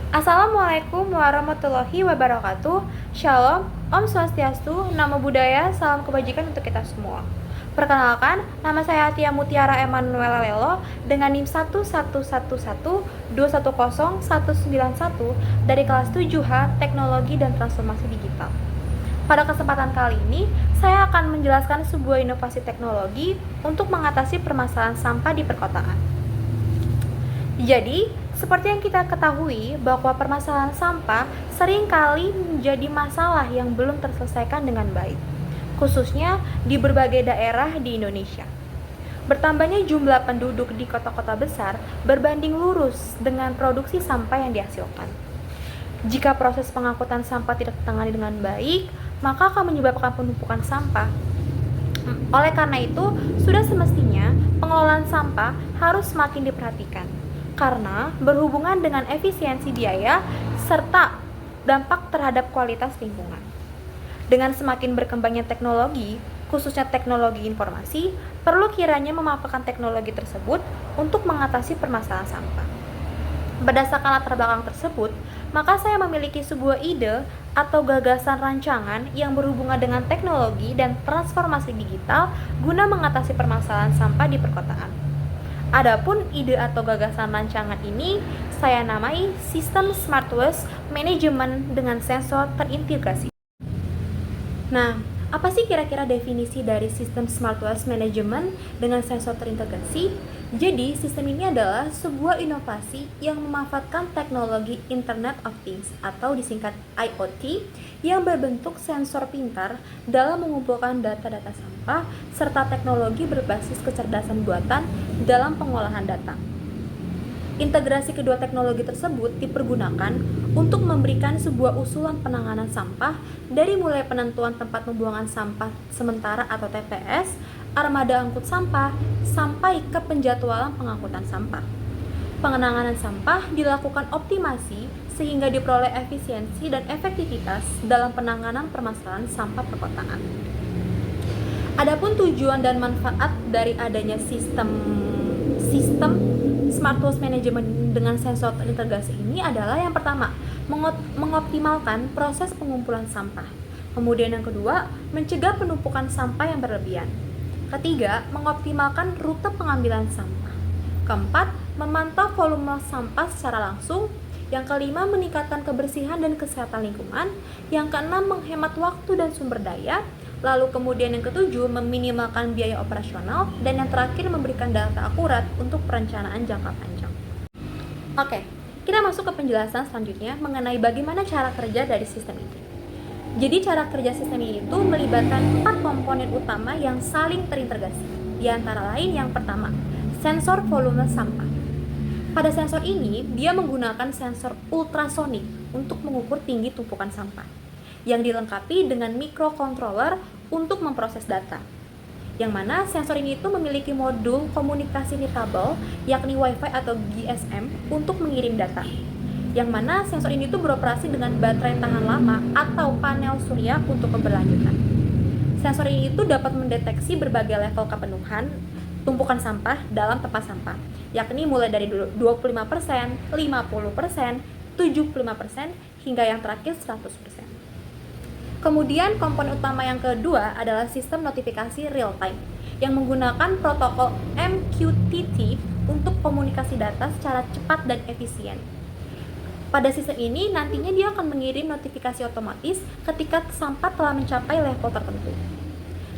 Assalamualaikum warahmatullahi wabarakatuh. Shalom, Om Swastiastu, Namo Buddhaya, salam kebajikan untuk kita semua. Perkenalkan, nama saya Tia Mutiara Emanuela Lelo dengan NIM 11112101991 dari kelas 7H Teknologi dan Transformasi Digital. Pada kesempatan kali ini, saya akan menjelaskan sebuah inovasi teknologi untuk mengatasi permasalahan sampah di perkotaan. Jadi, seperti yang kita ketahui bahwa permasalahan sampah seringkali menjadi masalah yang belum terselesaikan dengan baik, khususnya di berbagai daerah di Indonesia. Bertambahnya jumlah penduduk di kota-kota besar berbanding lurus dengan produksi sampah yang dihasilkan. Jika proses pengangkutan sampah tidak ditangani dengan baik, maka akan menyebabkan penumpukan sampah. Oleh karena itu, sudah semestinya pengelolaan sampah harus semakin diperhatikan, karena berhubungan dengan efisiensi biaya serta dampak terhadap kualitas lingkungan. Dengan semakin berkembangnya teknologi, khususnya teknologi informasi, perlu kiranya memanfaatkan teknologi tersebut untuk mengatasi permasalahan sampah. Berdasarkan latar belakang tersebut, maka saya memiliki sebuah ide atau gagasan rancangan yang berhubungan dengan teknologi dan transformasi digital guna mengatasi permasalahan sampah di perkotaan. Adapun ide atau gagasan rancangan ini saya namai Sistem Smart Waste Management dengan sensor terintegrasi. Nah, apa sih kira-kira definisi dari sistem Smart Waste Management dengan sensor terintegrasi? Jadi, sistem ini adalah sebuah inovasi yang memanfaatkan teknologi Internet of Things atau disingkat IoT yang berbentuk sensor pintar dalam mengumpulkan data-data sampah serta teknologi berbasis kecerdasan buatan dalam pengolahan data. Integrasi kedua teknologi tersebut dipergunakan untuk memberikan sebuah usulan penanganan sampah dari mulai penentuan tempat pembuangan sampah sementara atau TPS, armada angkut sampah, sampai ke penjadwalan pengangkutan sampah. Pengenanganan sampah dilakukan optimasi sehingga diperoleh efisiensi dan efektivitas dalam penanganan permasalahan sampah perkotaan. Adapun tujuan dan manfaat dari adanya sistem Smart Waste Management dengan sensor terintegrasi ini adalah yang pertama, mengoptimalkan proses pengumpulan sampah. Kemudian yang kedua, mencegah penumpukan sampah yang berlebihan. Ketiga, mengoptimalkan rute pengambilan sampah. Keempat, memantau volume sampah secara langsung. Yang kelima, meningkatkan kebersihan dan kesehatan lingkungan. Yang keenam, menghemat waktu dan sumber daya. Lalu kemudian yang ketujuh, meminimalkan biaya operasional. Dan yang terakhir, memberikan data akurat untuk perencanaan jangka panjang. Oke, kita masuk ke penjelasan selanjutnya mengenai bagaimana cara kerja dari sistem ini. Jadi cara kerja sistem ini itu melibatkan 4 komponen utama yang saling terintegrasi. Di antara lain yang pertama, sensor volume sampah. Pada sensor ini, dia menggunakan sensor ultrasonik untuk mengukur tinggi tumpukan sampah, yang dilengkapi dengan microcontroller untuk memproses data. Yang mana sensor ini itu memiliki modul komunikasi nirkabel, yakni Wi-Fi atau GSM untuk mengirim data. Yang mana sensor ini itu beroperasi dengan baterai tahan lama atau panel surya untuk keberlanjutan. Sensor ini itu dapat mendeteksi berbagai level kepenuhan tumpukan sampah dalam tempat sampah, yakni mulai dari 25%, 50%, 75%, hingga yang terakhir 100%. Kemudian komponen utama yang kedua adalah sistem notifikasi real time yang menggunakan protokol MQTT untuk komunikasi data secara cepat dan efisien. Pada sistem ini nantinya dia akan mengirim notifikasi otomatis ketika sampah telah mencapai level tertentu.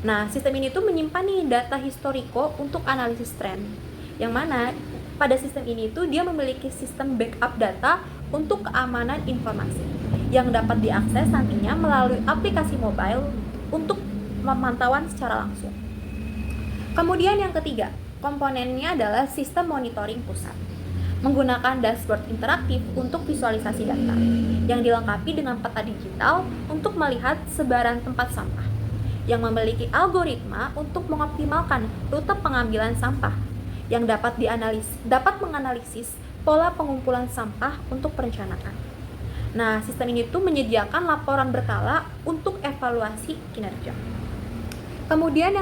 Nah, sistem ini tuh menyimpan nih data historiko untuk analisis tren. Yang mana pada sistem ini tuh dia memiliki sistem backup data untuk keamanan informasi yang dapat diakses nantinya melalui aplikasi mobile untuk pemantauan secara langsung. Kemudian yang ketiga, komponennya adalah sistem monitoring pusat, menggunakan dashboard interaktif untuk visualisasi data, yang dilengkapi dengan peta digital untuk melihat sebaran tempat sampah, yang memiliki algoritma untuk mengoptimalkan rute pengambilan sampah, yang dapat menganalisis pola pengumpulan sampah untuk perencanaan. Nah, sistem ini tuh menyediakan laporan berkala untuk evaluasi kinerja. Kemudian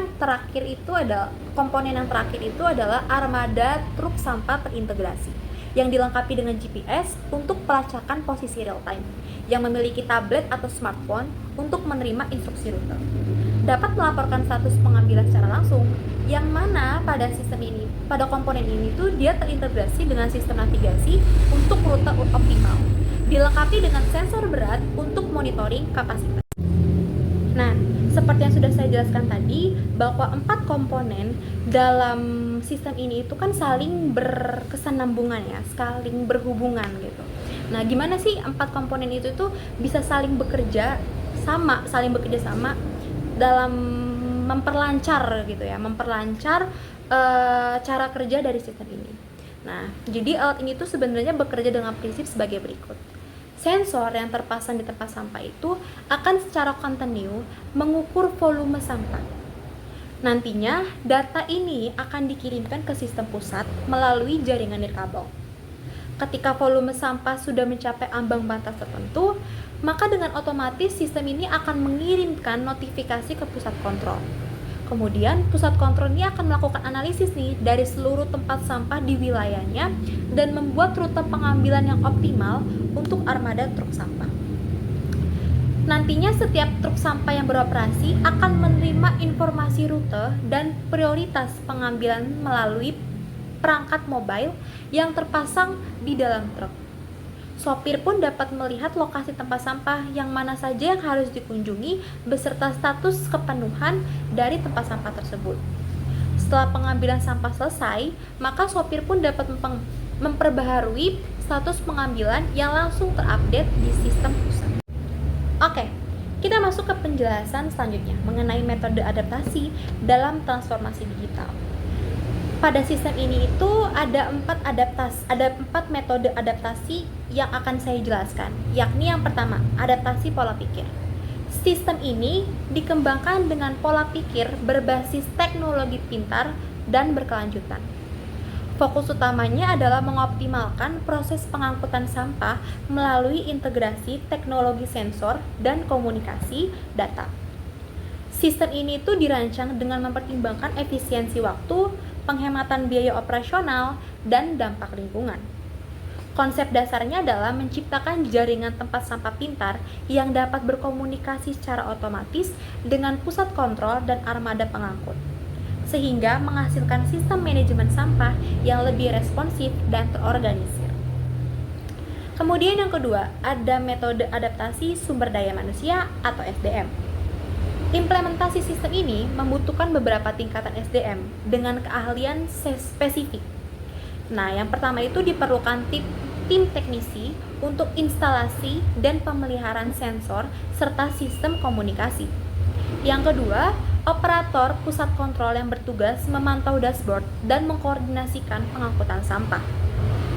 komponen yang terakhir itu adalah armada truk sampah terintegrasi yang dilengkapi dengan GPS untuk pelacakan posisi real time, yang memiliki tablet atau smartphone untuk menerima instruksi rute. Dapat melaporkan status pengambilan secara langsung, yang mana pada komponen ini tuh dia terintegrasi dengan sistem navigasi untuk rute optimal, dilengkapi dengan sensor berat untuk monitoring kapasitas. Nah, seperti yang sudah saya jelaskan tadi, bahwa 4 komponen dalam sistem ini itu kan saling berkesinambungan ya, saling berhubungan gitu. Nah, gimana sih 4 komponen itu tuh bisa saling bekerja sama dalam memperlancar gitu ya, cara kerja dari sistem ini. Nah, jadi alat ini tuh sebenarnya bekerja dengan prinsip sebagai berikut. Sensor yang terpasang di tempat sampah itu akan secara kontinu mengukur volume sampah. Nantinya, data ini akan dikirimkan ke sistem pusat melalui jaringan nirkabel. Ketika volume sampah sudah mencapai ambang batas tertentu, maka dengan otomatis sistem ini akan mengirimkan notifikasi ke pusat kontrol. Kemudian, pusat kontrol ini akan melakukan analisis nih dari seluruh tempat sampah di wilayahnya dan membuat rute pengambilan yang optimal untuk armada truk sampah. Nantinya setiap truk sampah yang beroperasi akan menerima informasi rute dan prioritas pengambilan melalui perangkat mobile yang terpasang di dalam truk. Sopir pun dapat melihat lokasi tempat sampah yang mana saja yang harus dikunjungi beserta status kepenuhan dari tempat sampah tersebut. Setelah pengambilan sampah selesai, maka sopir pun dapat memperbaharui status pengambilan yang langsung terupdate di sistem pusat. Oke, kita masuk ke penjelasan selanjutnya mengenai metode adaptasi dalam transformasi digital. Pada sistem ini itu ada 4 metode adaptasi yang akan saya jelaskan, yakni yang pertama, adaptasi pola pikir. Sistem ini dikembangkan dengan pola pikir berbasis teknologi pintar dan berkelanjutan. Fokus utamanya adalah mengoptimalkan proses pengangkutan sampah melalui integrasi teknologi sensor dan komunikasi data. Sistem ini itu dirancang dengan mempertimbangkan efisiensi waktu, penghematan biaya operasional, dan dampak lingkungan. Konsep dasarnya adalah menciptakan jaringan tempat sampah pintar yang dapat berkomunikasi secara otomatis dengan pusat kontrol dan armada pengangkut, sehingga menghasilkan sistem manajemen sampah yang lebih responsif dan terorganisir. Kemudian yang kedua, ada metode adaptasi sumber daya manusia atau SDM. Implementasi sistem ini membutuhkan beberapa tingkatan SDM dengan keahlian spesifik. Nah, yang pertama itu diperlukan tim teknisi untuk instalasi dan pemeliharaan sensor serta sistem komunikasi. Yang kedua, operator pusat kontrol yang bertugas memantau dashboard dan mengkoordinasikan pengangkutan sampah.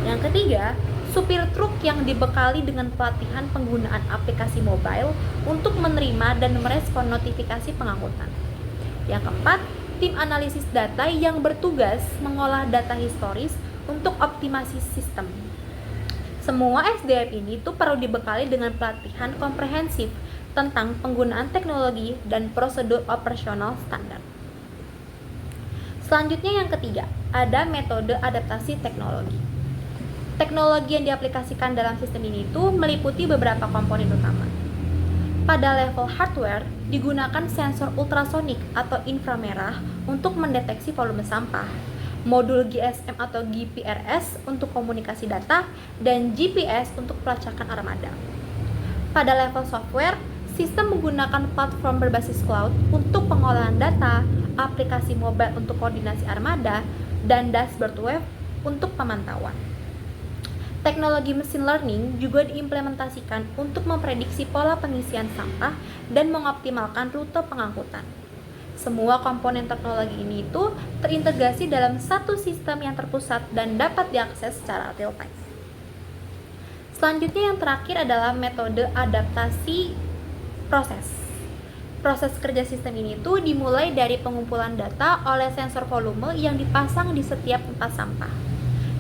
Yang ketiga, supir truk yang dibekali dengan pelatihan penggunaan aplikasi mobile untuk menerima dan merespon notifikasi pengangkutan. Yang keempat, tim analisis data yang bertugas mengolah data historis untuk optimasi sistem. Semua SDM ini tuh perlu dibekali dengan pelatihan komprehensif tentang penggunaan teknologi dan prosedur operasional standar. Selanjutnya yang ketiga, ada metode adaptasi teknologi. Teknologi yang diaplikasikan dalam sistem ini itu meliputi beberapa komponen utama. Pada level hardware, digunakan sensor ultrasonik atau inframerah untuk mendeteksi volume sampah, modul GSM atau GPRS untuk komunikasi data, dan GPS untuk pelacakan armada. Pada level software, sistem menggunakan platform berbasis cloud untuk pengolahan data, aplikasi mobile untuk koordinasi armada, dan dashboard web untuk pemantauan. Teknologi machine learning juga diimplementasikan untuk memprediksi pola pengisian sampah dan mengoptimalkan rute pengangkutan. Semua komponen teknologi ini itu terintegrasi dalam satu sistem yang terpusat dan dapat diakses secara real time. Selanjutnya yang terakhir adalah metode adaptasi proses. Proses kerja sistem ini itu dimulai dari pengumpulan data oleh sensor volume yang dipasang di setiap tempat sampah.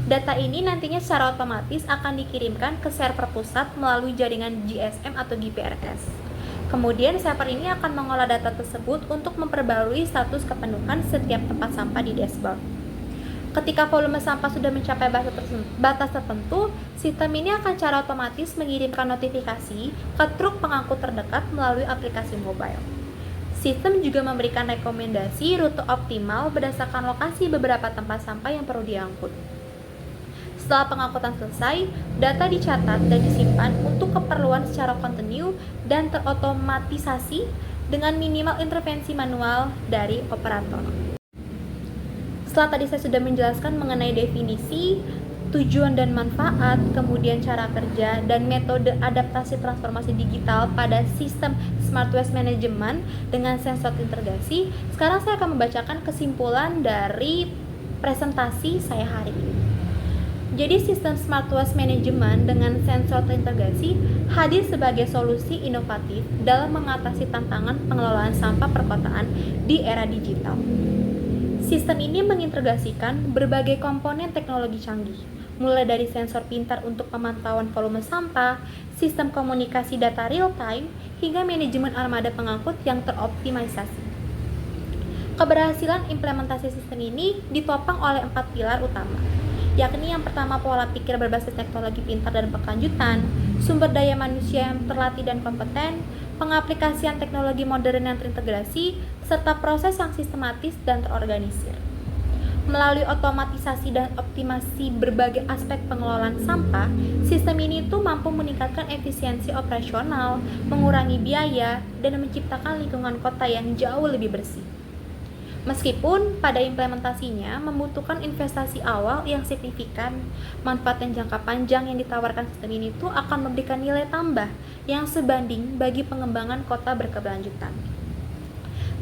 Data ini nantinya secara otomatis akan dikirimkan ke server pusat melalui jaringan GSM atau GPRS. Kemudian server ini akan mengolah data tersebut untuk memperbarui status kepenuhan setiap tempat sampah di dashboard. Ketika volume sampah sudah mencapai batas tertentu, sistem ini akan secara otomatis mengirimkan notifikasi ke truk pengangkut terdekat melalui aplikasi mobile. Sistem juga memberikan rekomendasi rute optimal berdasarkan lokasi beberapa tempat sampah yang perlu diangkut. Setelah pengangkutan selesai, data dicatat dan disimpan untuk keperluan secara kontinu dan terotomatisasi dengan minimal intervensi manual dari operator. Setelah tadi saya sudah menjelaskan mengenai definisi, tujuan dan manfaat, kemudian cara kerja, dan metode adaptasi transformasi digital pada sistem Smart Waste Management dengan sensor integrasi, sekarang saya akan membacakan kesimpulan dari presentasi saya hari ini. Jadi sistem Smart Waste Management dengan sensor terintegrasi hadir sebagai solusi inovatif dalam mengatasi tantangan pengelolaan sampah perkotaan di era digital. Sistem ini mengintegrasikan berbagai komponen teknologi canggih, mulai dari sensor pintar untuk pemantauan volume sampah, sistem komunikasi data real-time, hingga manajemen armada pengangkut yang teroptimalisasi. Keberhasilan implementasi sistem ini ditopang oleh 4 pilar utama, yakni yang pertama pola pikir berbasis teknologi pintar dan berkelanjutan, sumber daya manusia yang terlatih dan kompeten, pengaplikasian teknologi modern yang terintegrasi, serta proses yang sistematis dan terorganisir. Melalui otomatisasi dan optimasi berbagai aspek pengelolaan sampah, sistem ini tuh mampu meningkatkan efisiensi operasional, mengurangi biaya, dan menciptakan lingkungan kota yang jauh lebih bersih. Meskipun pada implementasinya membutuhkan investasi awal yang signifikan, manfaat yang jangka panjang yang ditawarkan sistem ini tuh akan memberikan nilai tambah yang sebanding bagi pengembangan kota berkelanjutan.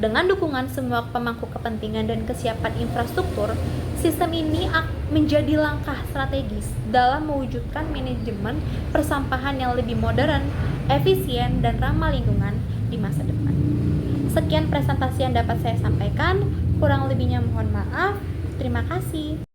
Dengan dukungan semua pemangku kepentingan dan kesiapan infrastruktur, sistem ini menjadi langkah strategis dalam mewujudkan manajemen persampahan yang lebih modern, efisien, dan ramah lingkungan di masa depan. Sekian presentasi yang dapat saya sampaikan, kurang lebihnya mohon maaf. Terima kasih.